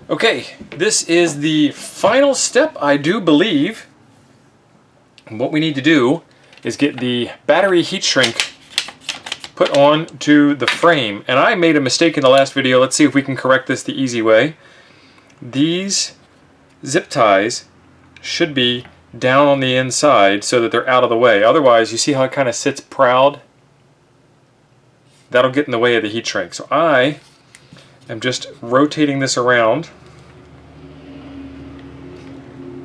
Okay, this is the final step, I do believe. What we need to do is get the battery heat shrink put on to the frame. And I made a mistake in the last video. Let's see if we can correct this the easy way. These zip ties should be down on the inside so that they're out of the way. Otherwise, you see how it kind of sits proud? That'll get in the way of the heat shrink. So I am just rotating this around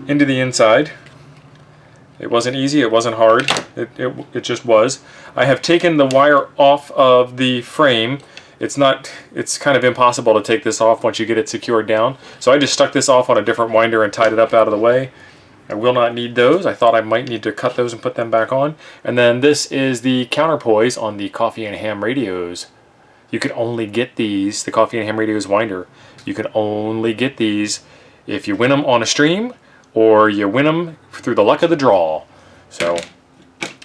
into the inside. It wasn't easy, it wasn't hard, it just was. I have taken the wire off of the frame. It's kind of impossible to take this off once you get it secured down. So I just stuck this off on a different winder and tied it up out of the way. I will not need those. I thought I might need to cut those and put them back on. And then this is the counterpoise on the Coffee and Ham radios. You can only get these, the Coffee and Ham radios winder, you can only get these if you win them on a stream or you win them through the luck of the draw. So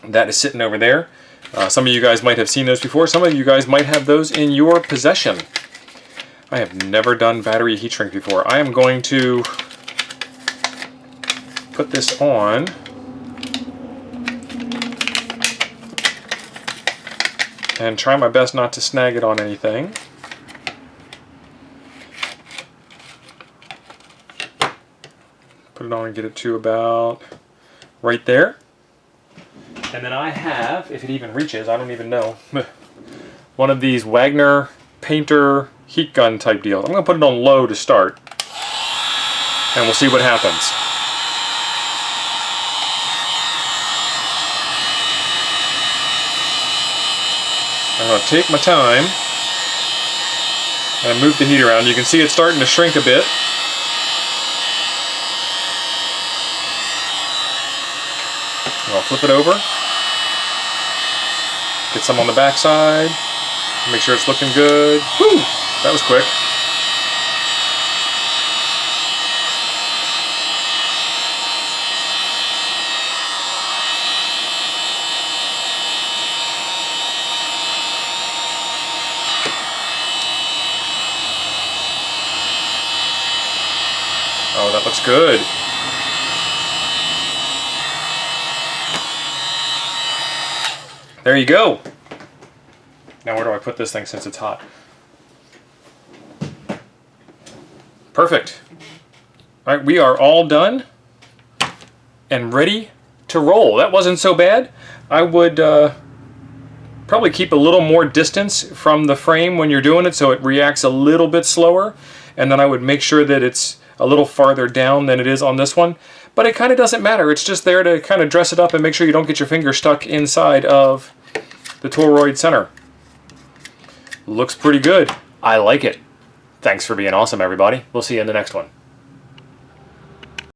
that is sitting over there. Some of you guys might have seen those before. Some of you guys might have those in your possession. I have never done battery heat shrink before. I am going to put this on. And try my best not to snag it on anything. Put it on and get it to about right there. And then I have, if it even reaches, I don't even know, one of these Wagner painter heat gun type deals. I'm going to put it on low to start. And we'll see what happens. I'm going to take my time and move the heat around. You can see it's starting to shrink a bit. I'll flip it over, get some on the back side, make sure it's looking good. Whew, that was quick. Oh, that looks good. There you go. Now where do I put this thing since it's hot? Perfect. All right, we are all done and ready to roll. That wasn't so bad. I would probably keep a little more distance from the frame when you're doing it so it reacts a little bit slower, and then I would make sure that it's a little farther down than it is on this one. But it kind of doesn't matter. It's just there to kind of dress it up and make sure you don't get your finger stuck inside of the toroid center. Looks pretty good. I like it. Thanks for being awesome, everybody. We'll see you in the next one.